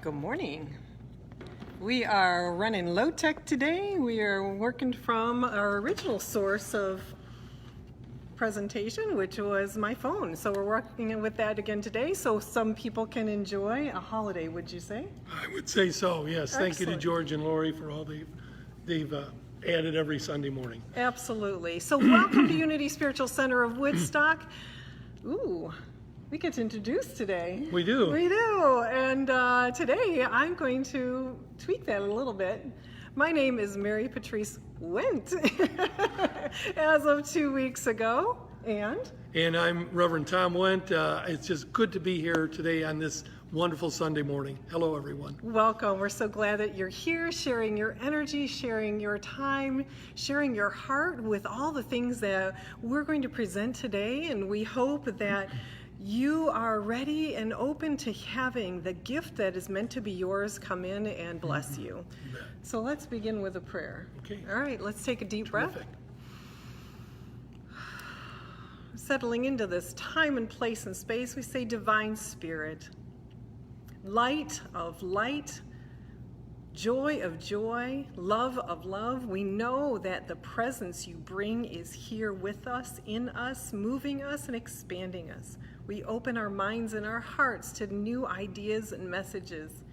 Good morning. We are running low tech today. We are working from our original source of presentation, which was my phone. So we're working with that again today so some people can enjoy a holiday, would you say? I would say so, yes. Excellent. Thank you to George and Lori for all they've added every Sunday morning. Absolutely. So welcome to Unity Spiritual Center of Woodstock. Ooh, we get to introduce today. We do. We do. And today I'm going to tweak that a little bit. My name is Marypatriece Wendt as of 2 weeks ago. And I'm Reverend Tom Wendt. It's just good to be here today on this wonderful Sunday morning. Hello, everyone. Welcome. We're so glad that you're here, sharing your energy, sharing your time, sharing your heart with all the things that we're going to present today. And we hope that you are ready and open to having the gift that is meant to be yours come in and bless you. So let's begin with a prayer. Okay. All right, let's take a deep breath. Terrific. Settling into this time and place and space, we say, Divine Spirit, light of light, joy of joy, love of love. We know that the presence you bring is here with us, in us, moving us and expanding us. We open our minds and our hearts to new ideas and messages.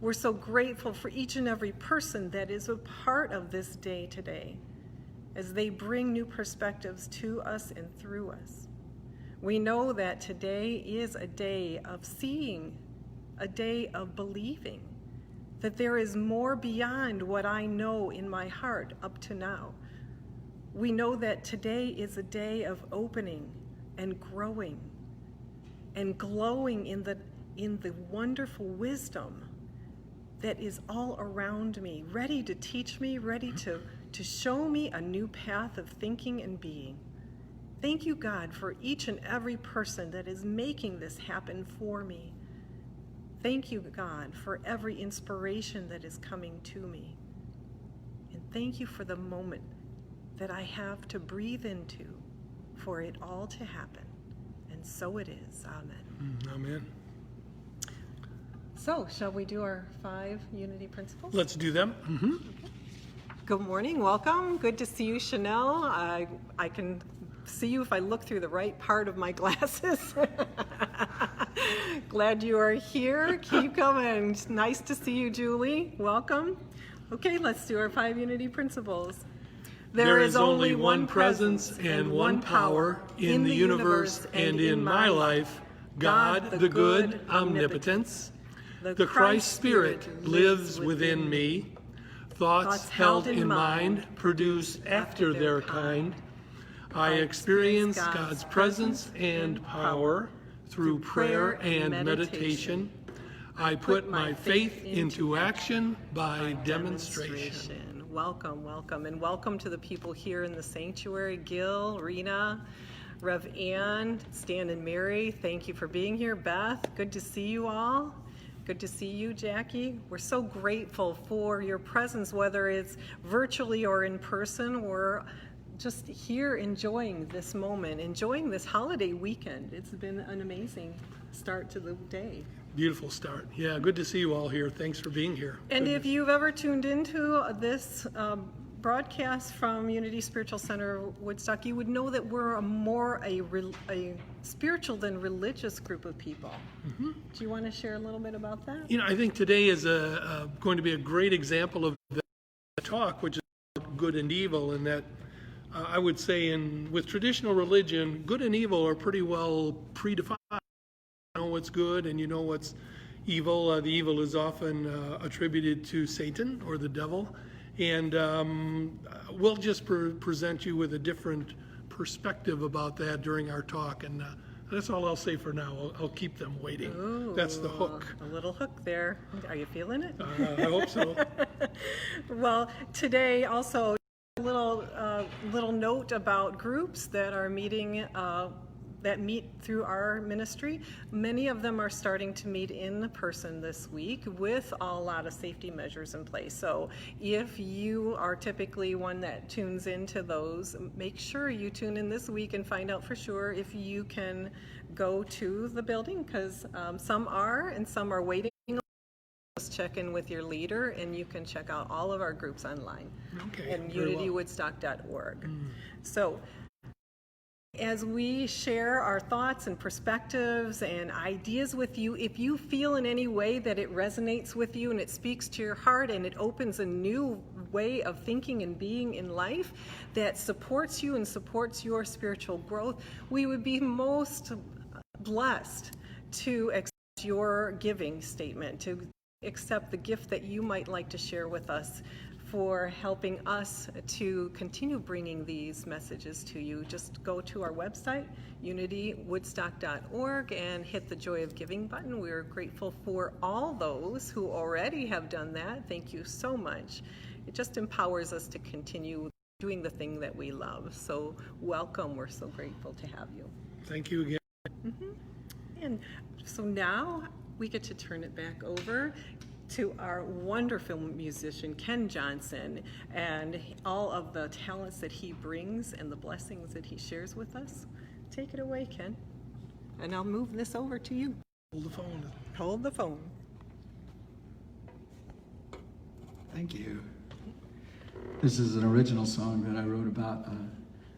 We're so grateful for each and every person that is a part of this day today, as they bring new perspectives to us and through us. We know that today is a day of seeing, a day of believing, that there is more beyond what I know in my heart up to now. We know that today is a day of opening and growing and glowing in the wonderful wisdom that is all around me, ready to teach me, ready to show me a new path of thinking and being. Thank you, God, for each and every person that is making this happen for me. Thank you, God, for every inspiration that is coming to me. And thank you for the moment that I have to breathe into for it all to happen. And so it is. Amen. Amen. So, shall we do our 5 unity principles? Let's do them. Good morning, welcome. Good to see you, Chanel. I can see you if I look through the right part of my glasses. Glad you are here. Keep coming. Nice to see you, Julie. Welcome. Okay, let's do our 5 unity principles. There is only one presence and one power in the universe and in my life, God, the good omnipotence. The Christ Spirit lives within me. Thoughts held in mind produce after their kind. I experience God's presence and power through prayer and meditation. I put my faith into action by demonstration. Welcome, welcome, and welcome to the people here in the sanctuary. Gil, Rena, Rev Ann, Stan and Mary, thank you for being here. Beth, good to see you all. Good to see you, Jackie. We're so grateful for your presence, whether it's virtually or in person. We're just here enjoying this moment, enjoying this holiday weekend. It's been an amazing start to the day. Beautiful start. Yeah, good to see you all here. Thanks for being here. And if you've ever tuned into this broadcast from Unity Spiritual Center Woodstock, you would know that we're a spiritual than religious group of people. Do you want to share a little bit about that? You know, I think today is going to be a great example of the talk, which is good and evil, and that I would say with traditional religion, good and evil are pretty well predefined. You know what's good and you know what's evil. The evil is often attributed to Satan or the devil. And we'll just present you with a different perspective about that during our talk. And that's all I'll say for now. I'll keep them waiting. Ooh, that's the hook. A little hook there. Are you feeling it? I hope so. Well, today also a little note about groups that are meeting that meet through our ministry. Many of them are starting to meet in person this week with a lot of safety measures in place. So if you are typically one that tunes into those, make sure you tune in this week and find out for sure if you can go to the building, because some are and some are waiting check in with your leader, and you can check out all of our groups online at very well. unitywoodstock.org. So as we share our thoughts and perspectives and ideas with you, if you feel in any way that it resonates with you and it speaks to your heart and it opens a new way of thinking and being in life that supports you and supports your spiritual growth, we would be most blessed to accept your giving statement, to accept the gift that you might like to share with us for helping us to continue bringing these messages to you. Just go to our website, unitywoodstock.org, and hit the Joy of Giving button. We're grateful for all those who already have done that. Thank you so much. It just empowers us to continue doing the thing that we love. So welcome. We're so grateful to have you. Thank you again. And so now we get to turn it back over to our wonderful musician, Ken Johnson, and all of the talents that he brings and the blessings that he shares with us. Take it away, Ken. And I'll move this over to you. Hold the phone. Hold the phone. Thank you. This is an original song that I wrote about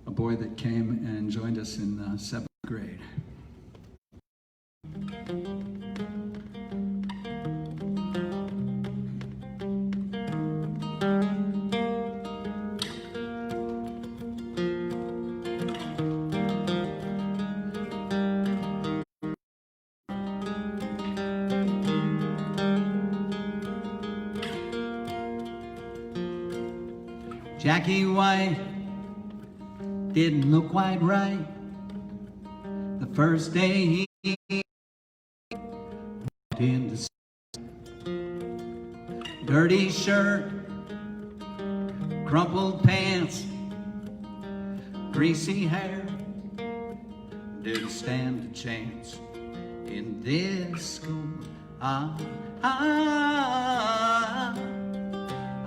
a boy that came and joined us in 7th grade. Jackie White didn't look quite right the first day he walked into dirty shirt, crumpled pants, greasy hair. Didn't stand a chance in this school.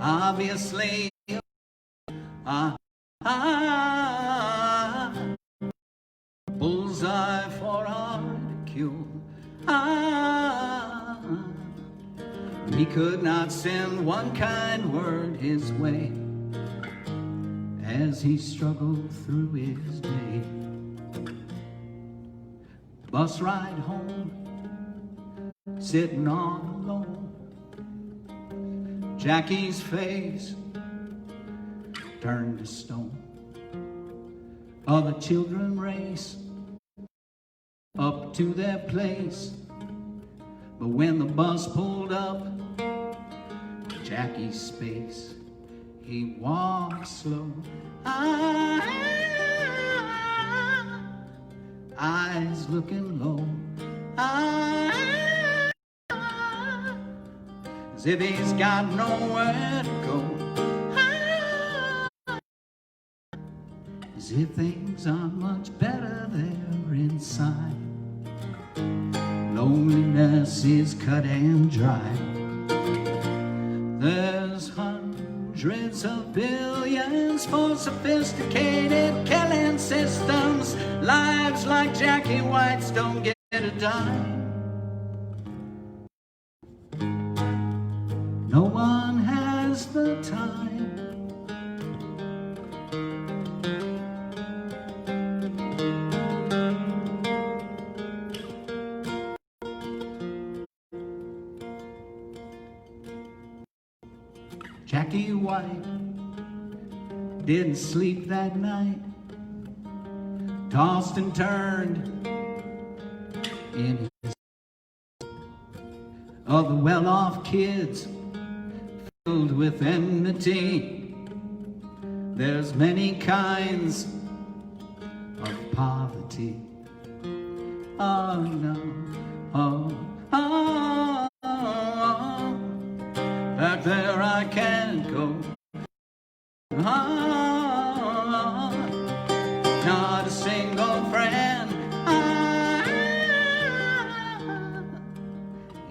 Obviously bullseye for ridicule. He could not send one kind word his way as he struggled through his day. Bus ride home, sitting all alone. Jackie's face turned to stone. Other children race up to their place, but when the bus pulled up Jackie's space, he walked slow, eyes looking low, as if he's got nowhere to go. As if things aren't much better there inside. Loneliness is cut and dry. There's hundreds of billions for sophisticated killing systems. Lives like Jackie White's don't get a dime. No one has the time. Jackie White didn't sleep that night, tossed and turned in his of the well-off kids filled with enmity. There's many kinds of poverty. Oh no, back there I can't go. Not a single friend.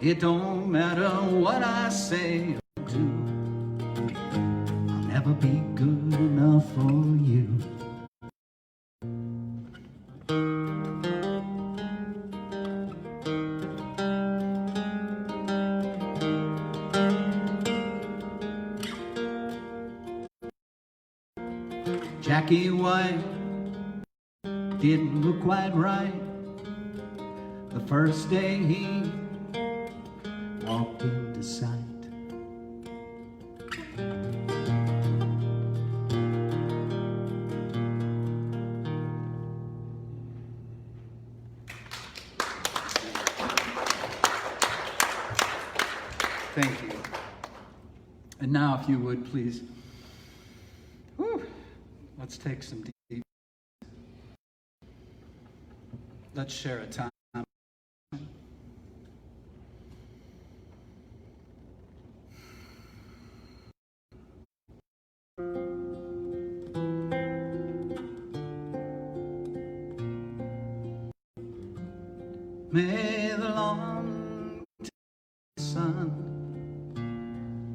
It don't matter what I say or do. I'll never be good enough for you. Jackie White didn't look quite right the first day he walked into sight. Thank you. And now, if you would, please, let's take some deep. Let's share a time. May the long sun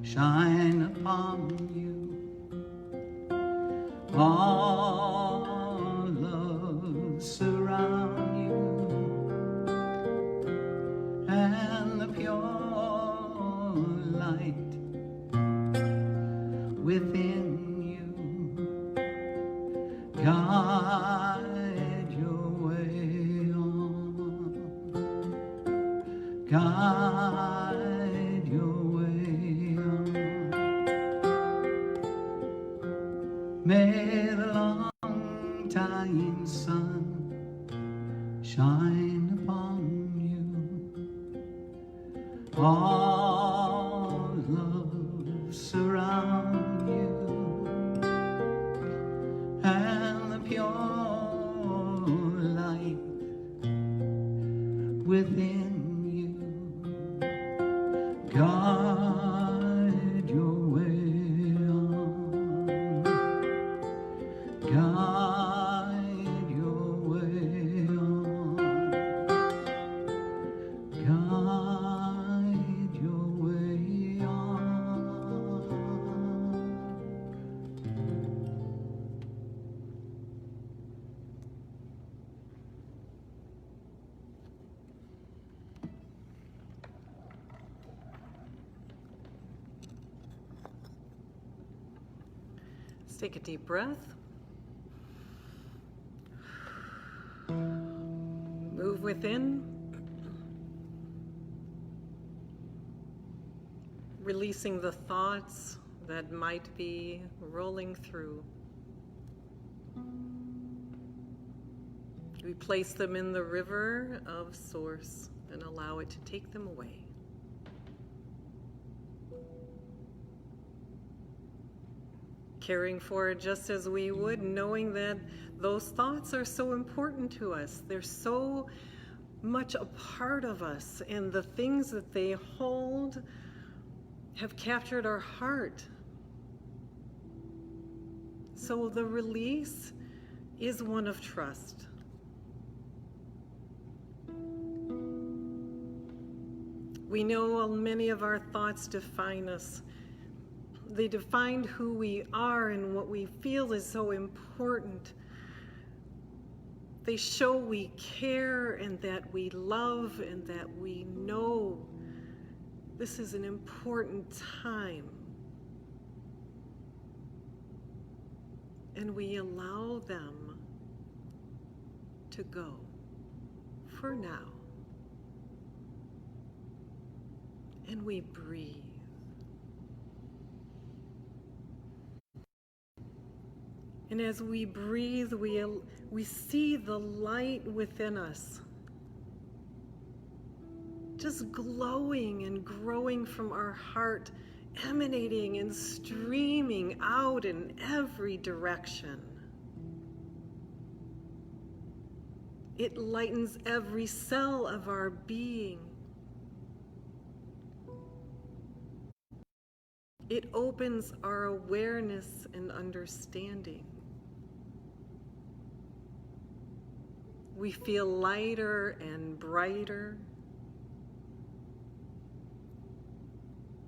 shine upon you. All love surround you, and the pure light within you guide your way on. Guide your way on. May the long time sun shine upon you. All love surround you, and the pure light within you guide your way on. Guide your way on. Guide your way on. Let's take a deep breath. Move within. Releasing the thoughts that might be rolling through. We place them in the river of Source and allow it to take them away. Caring for it just as we would, knowing that those thoughts are so important to us. They're so much a part of us, and the things that they hold have captured our heart. So the release is one of trust. We know many of our thoughts define us. They define who we are and what we feel is so important. They show we care and that we love and that we know this is an important time. And we allow them to go for now. And we breathe. And as we breathe, we see the light within us, just glowing and growing from our heart, emanating and streaming out in every direction. It lightens every cell of our being. It opens our awareness and understanding. We feel lighter and brighter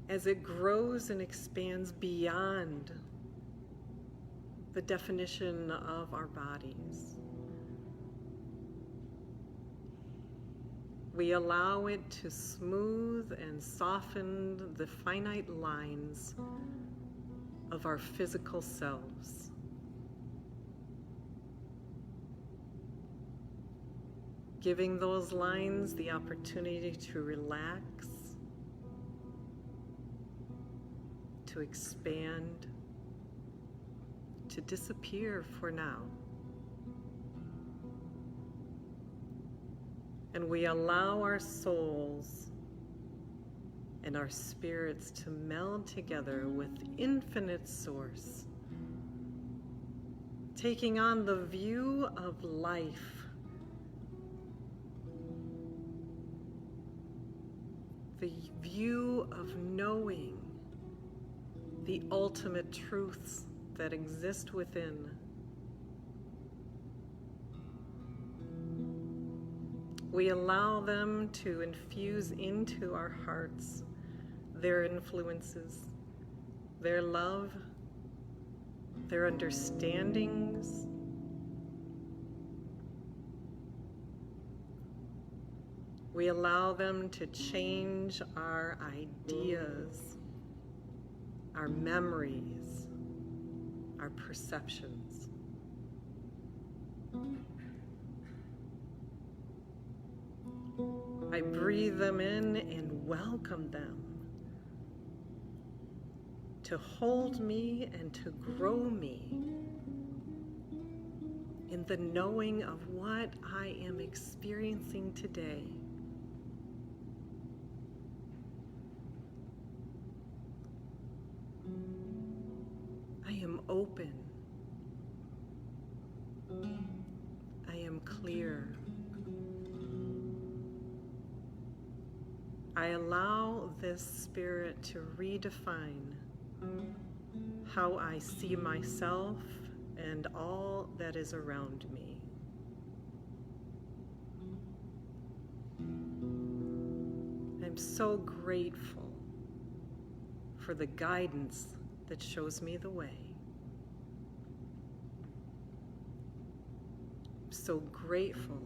as it grows and expands beyond the definition of our bodies. We allow it to smooth and soften the finite lines of our physical selves. giving those lines the opportunity to relax, to expand, to disappear for now. And we allow our souls and our spirits to meld together with infinite source, taking on the view of life, the view of knowing the ultimate truths that exist within. We allow them to infuse into our hearts their influences, their love, their understandings. We allow them to change our ideas, our memories, our perceptions. I breathe them in and welcome them to hold me and to grow me in the knowing of what I am experiencing today. I am open. I am clear. I allow this spirit to redefine how I see myself and all that is around me. I'm so grateful for the guidance that shows me the way. I'm so grateful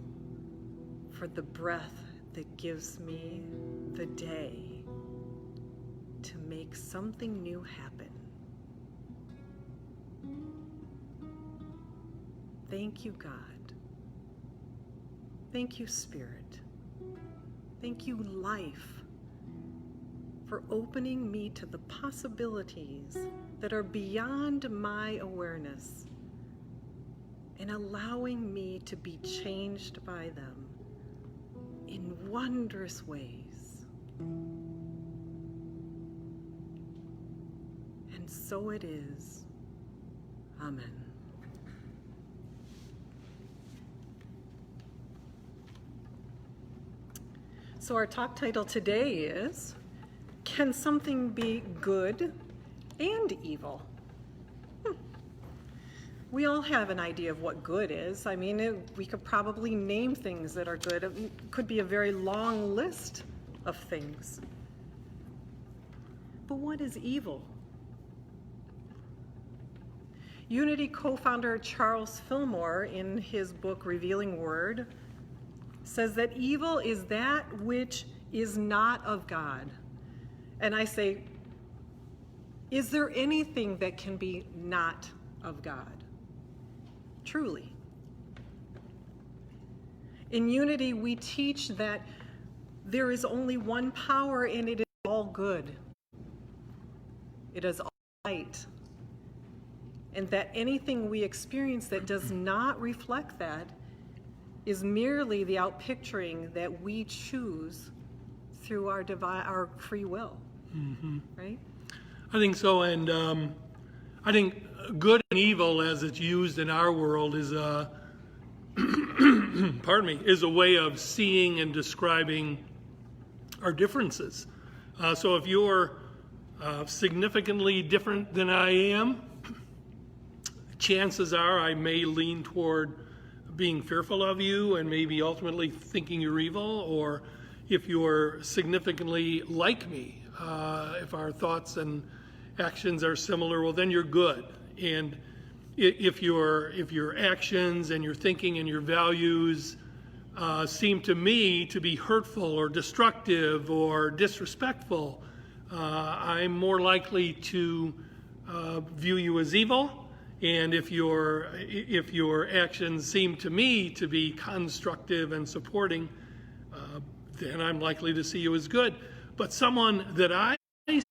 for the breath that gives me the day to make something new happen. Thank you, God. Thank you, Spirit. Thank you, life, for opening me to the possibilities that are beyond my awareness and allowing me to be changed by them in wondrous ways. And so it is. Amen. So our talk title today is, Can Something Be Good and Evil? We all have an idea of what good is. I mean, we could probably name things that are good. It could be a very long list of things. But what is evil? Unity co-founder Charles Fillmore, in his book Revealing Word, says that evil is that which is not of God. And I say, is there anything that can be not of God? Truly. In Unity, we teach that there is only one power and it is all good. It is all light. And that anything we experience that does not reflect that is merely the outpicturing that we choose through our free will. Mm-hmm. Right? I think so, and I think good and evil, as it's used in our world, is a is a way of seeing and describing our differences. So if you're significantly different than I am, chances are I may lean toward being fearful of you and maybe ultimately thinking you're evil. Or if you're significantly like me, if our thoughts and actions are similar, well, then you're good. And if your actions and your thinking and your values seem to me to be hurtful or destructive or disrespectful, I'm more likely to view you as evil. And if your actions seem to me to be constructive and supporting, then I'm likely to see you as good. But someone that I see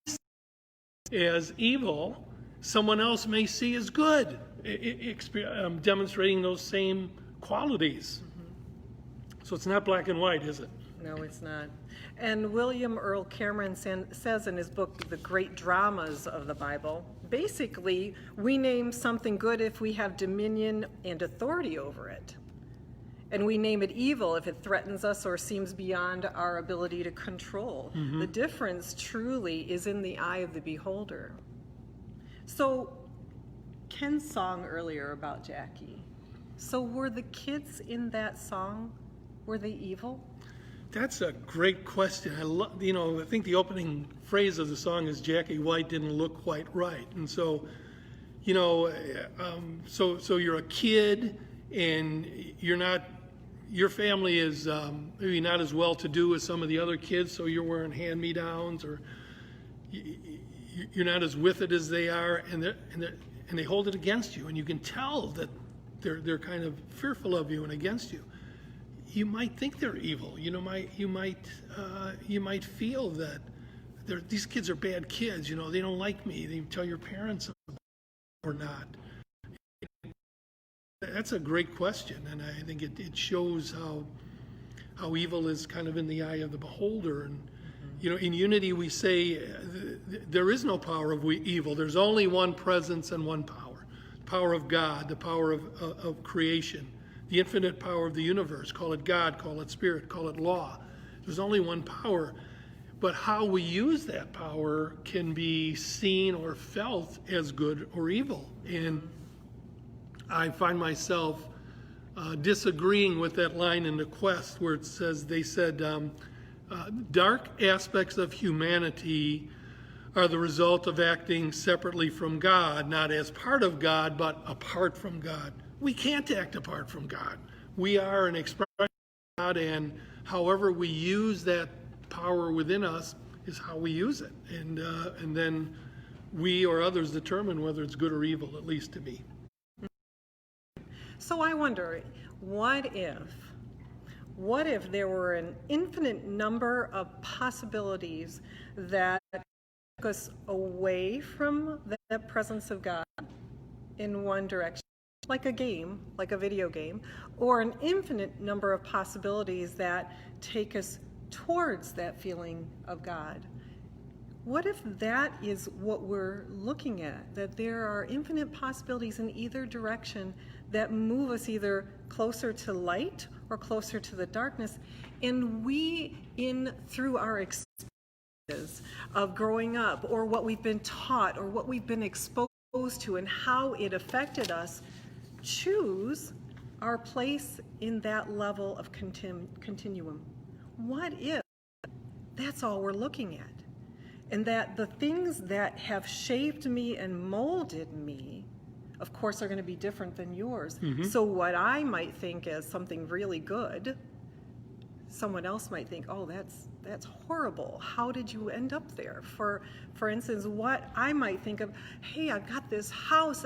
as evil, someone else may see as good, demonstrating those same qualities. So it's not black and white, is it? No, it's not. And William Earl Cameron says in his book, The Great Dramas of the Bible, basically, we name something good if we have dominion and authority over it. And we name it evil if it threatens us or seems beyond our ability to control. The difference truly is in the eye of the beholder. So, Ken's song earlier about Jackie. So were the kids in that song, were they evil? That's a great question. I think the opening phrase of the song is Jackie White didn't look quite right. And so, so you're a kid and your family is maybe not as well-to-do as some of the other kids, so you're wearing hand-me-downs, or you're not as with it as they are, and they hold it against you, and you can tell that they're kind of fearful of you and against you. You might think they're evil. You might feel that these kids are bad kids. They don't like me. They tell your parents or not. That's a great question, and I think it shows how evil is kind of in the eye of the beholder. And in unity we say there is no power of evil. There's only one presence and one power: the power of God, the power of creation, the infinite power of the universe. Call it God, call it spirit, call it law. There's only one power. But how we use that power can be seen or felt as good or evil. And I find myself disagreeing with that line in the Quest where they said, dark aspects of humanity are the result of acting separately from God, not as part of God, but apart from God. We can't act apart from God. We are an expression of God, and however we use that power within us is how we use it. And then we or others determine whether it's good or evil, at least to me. So I wonder, what if there were an infinite number of possibilities that took us away from the presence of God in one direction, like a game, like a video game, or an infinite number of possibilities that take us towards that feeling of God? What if that is what we're looking at, that there are infinite possibilities in either direction that move us either closer to light or closer to the darkness, and we, through our experiences of growing up, or what we've been taught, or what we've been exposed to, and how it affected us, choose our place in that level of continuum? What if that's all we're looking at? And that the things that have shaped me and molded me, of course, are going to be different than yours. So what I might think as something really good, someone else might think, oh, that's horrible. How did you end up there? For instance, what I might think of, hey, I've got this house.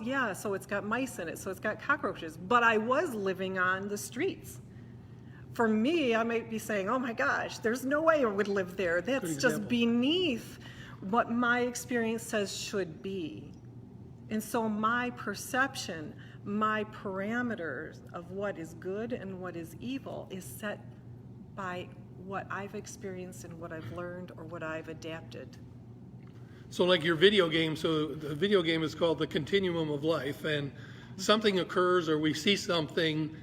Yeah, so it's got mice in it, so it's got cockroaches. But I was living on the streets. For me, I might be saying, oh my gosh, there's no way I would live there. That's just beneath what my experience says should be. And so my perception, my parameters of what is good and what is evil is set by what I've experienced and what I've learned or what I've adapted. So like your video game, so the video game is called The Continuum of Life, and something occurs or we see something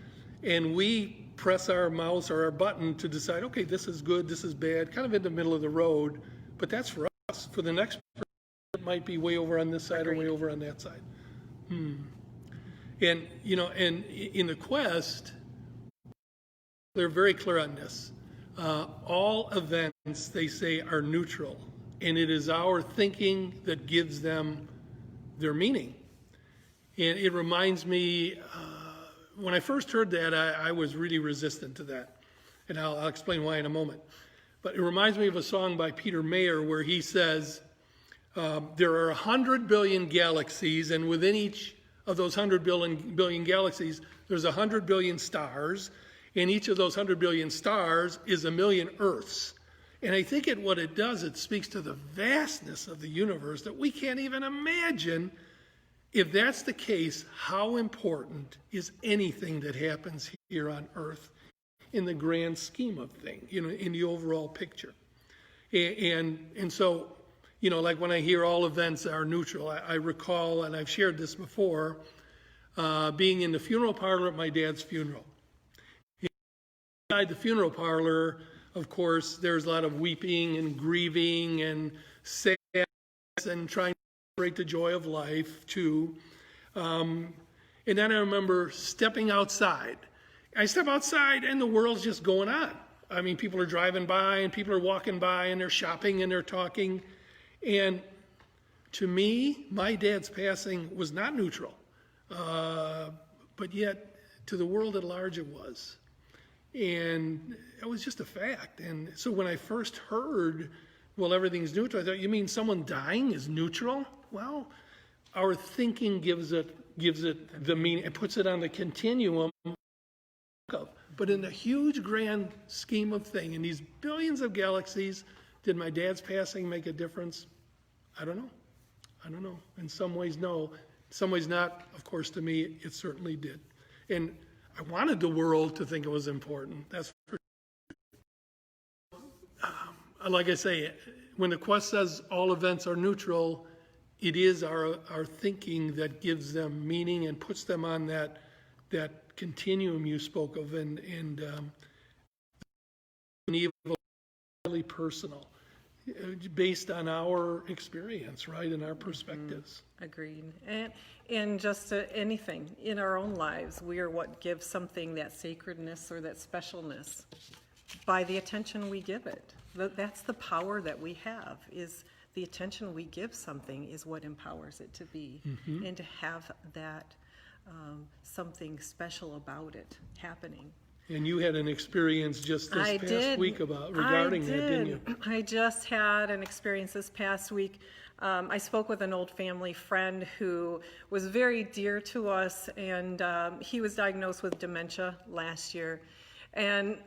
and we press our mouse or our button to decide, okay, this is good, this is bad, kind of in the middle of the road, but that's for us. For the next person, it might be way over on this side or way over on that side. And, and in the Quest, they're very clear on this. All events, they say, are neutral, and it is our thinking that gives them their meaning. And it reminds me, when I first heard that, I was really resistant to that. And I'll explain why in a moment. But it reminds me of a song by Peter Mayer where he says, There are 100 billion galaxies, and within each of those 100 billion galaxies, there's 100 billion stars, and each of those 100 billion stars is 1,000,000 Earths. And I think what it does, it speaks to the vastness of the universe that we can't even imagine. If that's the case, how important is anything that happens here on Earth in the grand scheme of things, in the overall picture? And so, like when I hear all events are neutral, I recall, and I've shared this before, being in the funeral parlor at my dad's funeral. Inside the funeral parlor, of course, there's a lot of weeping and grieving and sadness and trying to celebrate the joy of life too. And then I remember stepping outside. I step outside and the world's just going on. I mean, people are driving by and people are walking by and they're shopping and they're talking. And to me, my dad's passing was not neutral. But yet, to the world at large, it was. And it was just a fact. And so when I first heard, well, everything's neutral, I thought, you mean someone dying is neutral? Well, our thinking gives it the meaning, it puts it on the continuum. But in the huge grand scheme of things, in these billions of galaxies, did my dad's passing make a difference? I don't know. In some ways, no. In some ways, not. Of course, to me, it certainly did. And I wanted the world to think it was important. That's for sure. Like I say, when the quest says all events are neutral, it is our thinking that gives them meaning and puts them on that continuum you spoke of, and evil, really personal, based on our experience, right, and our perspectives. Agreed. And just anything in our own lives, we are what gives something that sacredness or that specialness by the attention we give it. That's the power that we have, is the attention we give something is what empowers it to be, and to have that something special about it happening. And you had an experience just this past week regarding that, didn't you? I just had an experience this past week. I spoke with an old family friend who was very dear to us, and he was diagnosed with dementia last year. And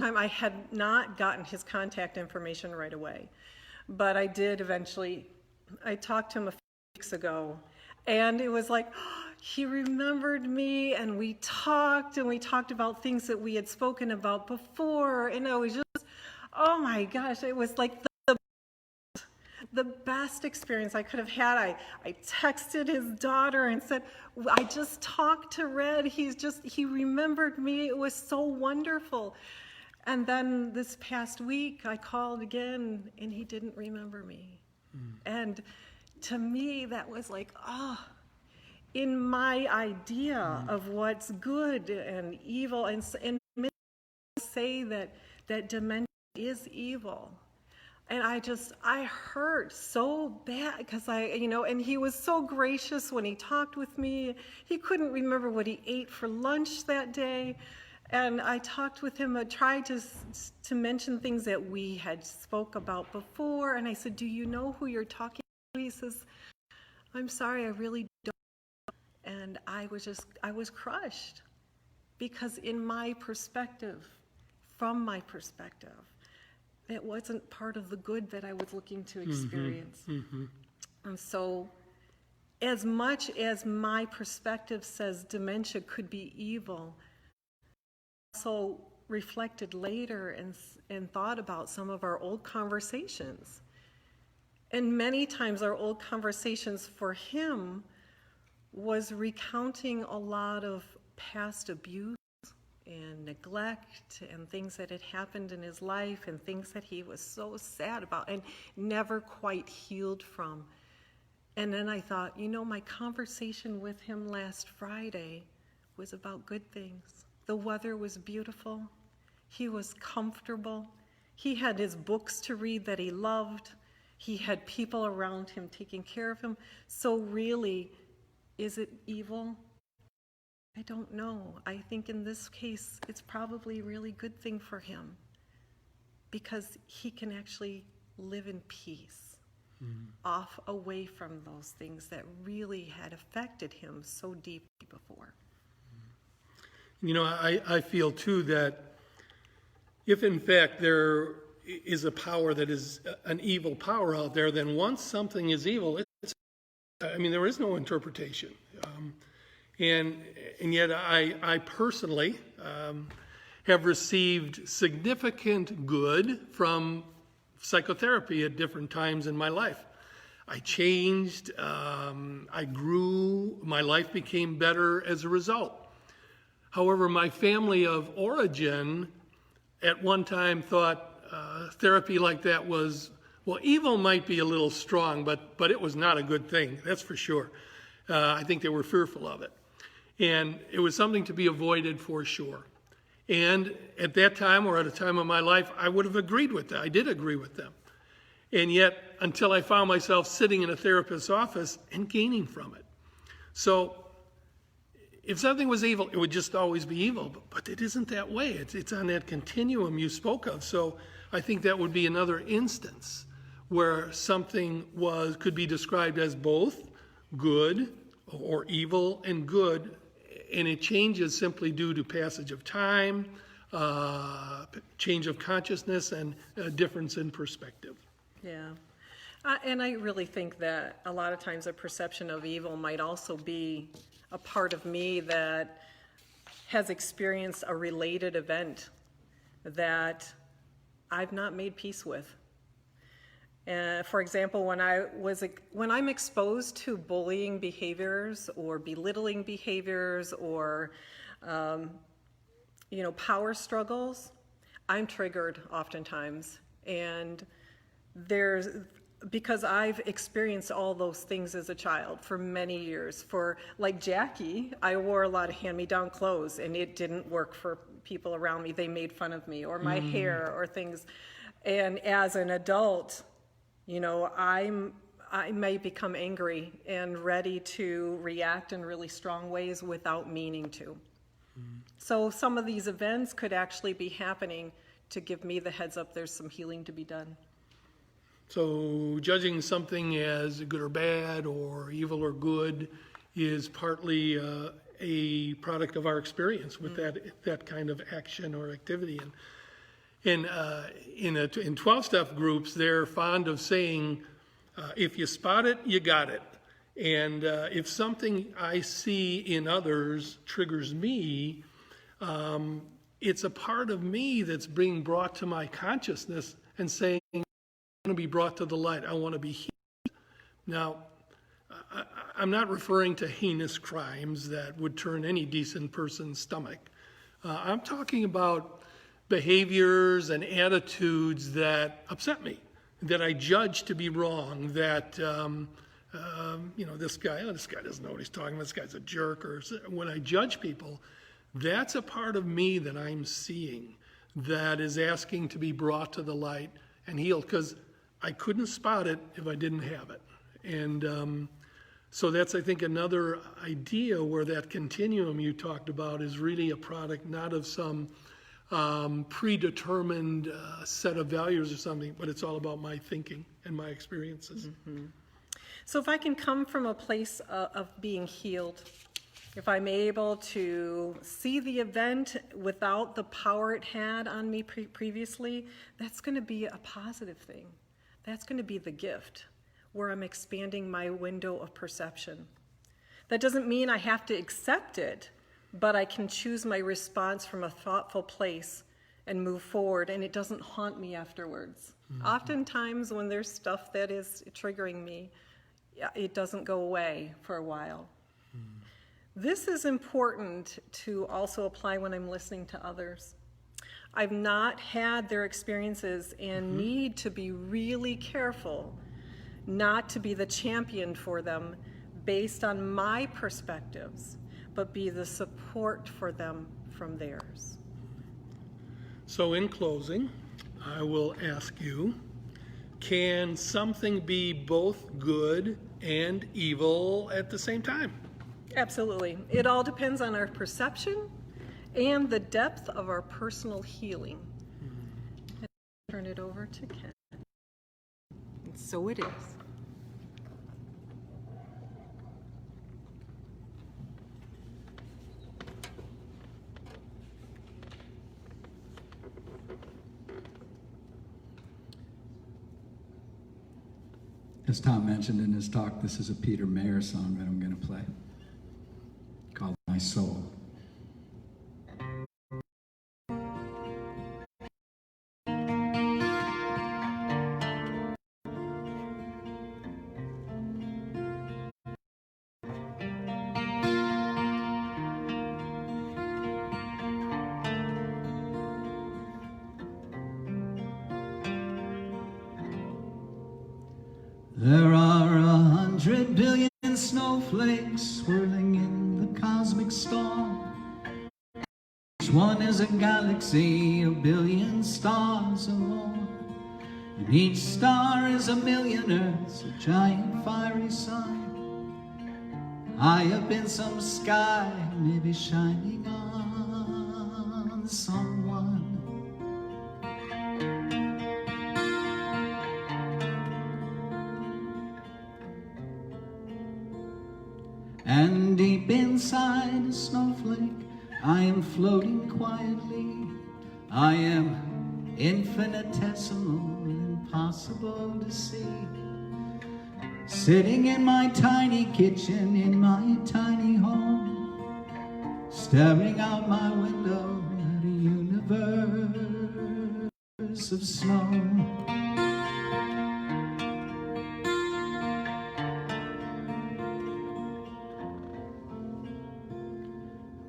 I had not gotten his contact information right away, but I did eventually. I talked to him a few weeks ago, and it was like, he remembered me, and we talked about things that we had spoken about before, and it was just, oh my gosh, it was like the best experience I could have had. I texted his daughter and said, I just talked to Red, he remembered me, it was so wonderful. And then this past week, I called again, and he didn't remember me. And to me, that was like, in my idea of what's good and evil, and say that dementia is evil. And I hurt so bad because and he was so gracious when he talked with me. He couldn't remember what he ate for lunch that day. And I talked with him, I tried to mention things that we had spoke about before. And I said, do you know who you're talking to? He says, I'm sorry, I really don't. And I was crushed, because in my perspective, from my perspective, it wasn't part of the good that I was looking to experience. And so, as much as my perspective says dementia could be evil, I also reflected later and thought about some of our old conversations. And many times our old conversations for him was recounting a lot of past abuse and neglect and things that had happened in his life and things that he was so sad about and never quite healed from. And then I thought, my conversation with him last Friday was about good things. The weather was beautiful. He was comfortable. He had his books to read that he loved. He had people around him taking care of him. So really, is it evil? I don't know. I think in this case, it's probably a really good thing for him, because he can actually live in peace. off away from those things that really had affected him so deeply before. You know, I feel too that if in fact there is a power that is an evil power out there, then once something is evil, there is no interpretation. And yet I personally have received significant good from psychotherapy at different times in my life. I changed, I grew, my life became better as a result. However, my family of origin at one time thought therapy like that was, well, evil might be a little strong, but it was not a good thing, that's for sure. I think they were fearful of it. And it was something to be avoided for sure. And at that time, or at a time of my life, I would have agreed with that. I did agree with them. And yet, until I found myself sitting in a therapist's office and gaining from it. So, if something was evil, it would just always be evil. But it isn't that way. It's on that continuum you spoke of. So I think that would be another instance where something could be described as both good or evil and good, and it changes simply due to passage of time, change of consciousness, and a difference in perspective. Yeah. And I really think that a lot of times a perception of evil might also be a part of me that has experienced a related event that I've not made peace with. For example, when I'm exposed to bullying behaviors or belittling behaviors or power struggles, I'm triggered oftentimes. And because I've experienced all those things as a child for many years. Like Jackie, I wore a lot of hand-me-down clothes, and it didn't work for people around me. They made fun of me, or my hair, or things. And as an adult, I may become angry and ready to react in really strong ways without meaning to. So some of these events could actually be happening to give me the heads up there's some healing to be done. So judging something as good or bad or evil or good is partly a product of our experience with that kind of action or activity. And in 12-step groups, they're fond of saying, if you spot it, you got it. And if something I see in others triggers me, it's a part of me that's being brought to my consciousness and saying, I want to be brought to the light. I want to be healed. Now, I'm not referring to heinous crimes that would turn any decent person's stomach. I'm talking about behaviors and attitudes that upset me, that I judge to be wrong, that, this guy doesn't know what he's talking about, this guy's a jerk. Or when I judge people, that's a part of me that I'm seeing that is asking to be brought to the light and healed, because I couldn't spot it if I didn't have it. And so that's, I think, another idea where that continuum you talked about is really a product not of some predetermined set of values or something, but it's all about my thinking and my experiences. Mm-hmm. So if I can come from a place of being healed, if I'm able to see the event without the power it had on me previously, that's going to be a positive thing. That's going to be the gift, where I'm expanding my window of perception. That doesn't mean I have to accept it, but I can choose my response from a thoughtful place and move forward, and it doesn't haunt me afterwards. Mm-hmm. Oftentimes when there's stuff that is triggering me, it doesn't go away for a while. Mm-hmm. This is important to also apply when I'm listening to others. I've not had their experiences and need to be really careful not to be the champion for them based on my perspectives, but be the support for them from theirs. So in closing, I will ask you, can something be both good and evil at the same time? Absolutely. It all depends on our perception and the depth of our personal healing. Turn it over to Ken. And so it is. As Tom mentioned in his talk, this is a Peter Mayer song that I'm going to play, called My Soul. There are 100 billion snowflakes swirling in the cosmic storm. Each one is a galaxy, a billion stars or more. And each star is a million Earths, a giant fiery sun. High up in some sky, maybe shining on someone. And deep inside a snowflake, I am floating quietly. I am infinitesimal, impossible to see. Sitting in my tiny kitchen, in my tiny home, staring out my window at a universe of snow.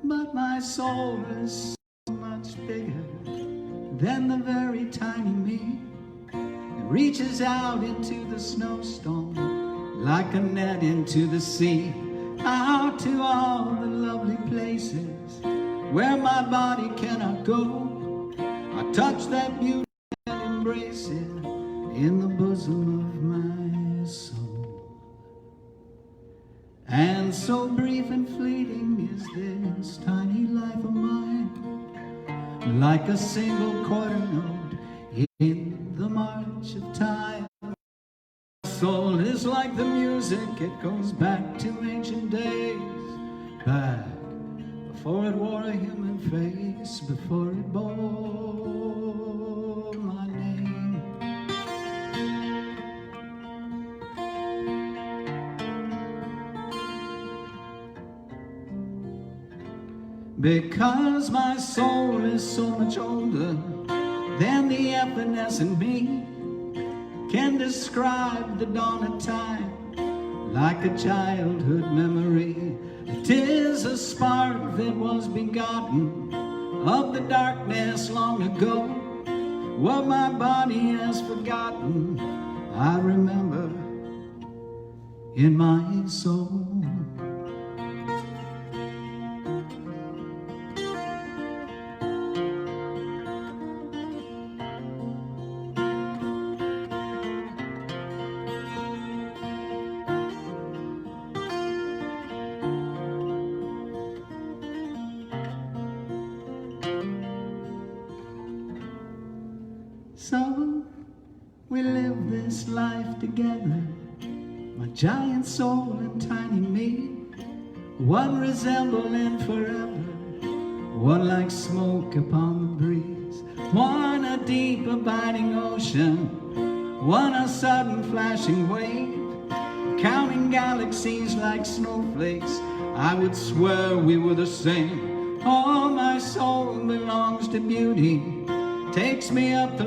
But my soul is so much bigger than the very tiny me. It reaches out into the snowstorm like a net into the sea, out to all the lovely places where my body cannot go. I touch that beauty and embrace it in the bosom of my soul. And so brief and fleeting is this tiny life of mine, like a single quarter note in the march of time. Soul is like the music, it goes back to ancient days, back before it wore a human face, before it bore my name. Because my soul is so much older than the evanescent me, can describe the dawn of time like a childhood memory. It is a spark that was begotten of the darkness long ago. What my body has forgotten, I remember in my soul. So we live this life together, my giant soul and tiny me, one resembling forever, one like smoke upon the breeze, one a deep abiding ocean, one a sudden flashing wave, counting galaxies like snowflakes. I would swear we were the same. Oh, my soul belongs to beauty, takes me up the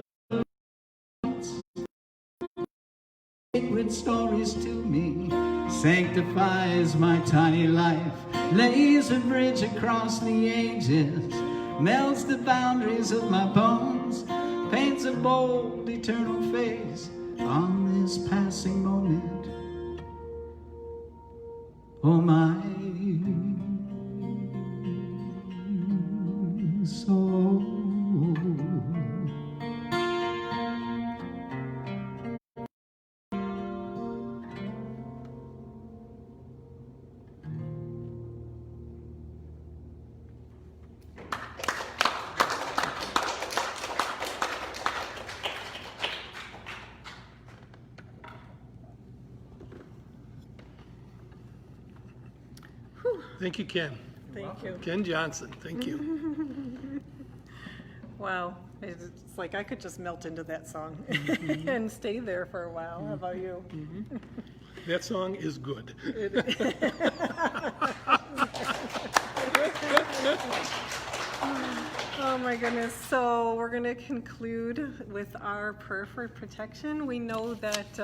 sacred stories to me, sanctifies my tiny life, lays a bridge across the ages, melts the boundaries of my bones, paints a bold eternal face on this passing moment. Oh, my soul. Thank you, Ken. Thank you. Ken Johnson, thank you. Wow. It's like I could just melt into that song and stay there for a while. How about you? That song is good. Oh my goodness. So we're going to conclude with our prayer for protection. We know that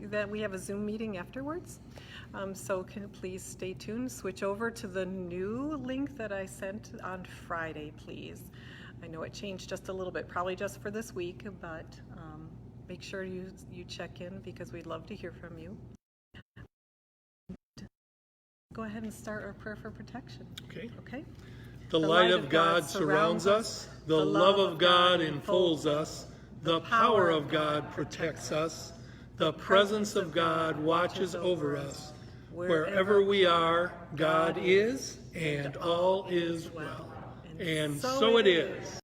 that we have a Zoom meeting afterwards. So please stay tuned. Switch over to the new link that I sent on Friday, please. I know it changed just a little bit, probably just for this week, but make sure you check in because we'd love to hear from you. Go ahead and start our prayer for protection. Okay? The light of God surrounds us. The love of God enfolds us. The power of God protects us. The presence of God watches over us. Wherever we are, God is, and all is well. And so it is.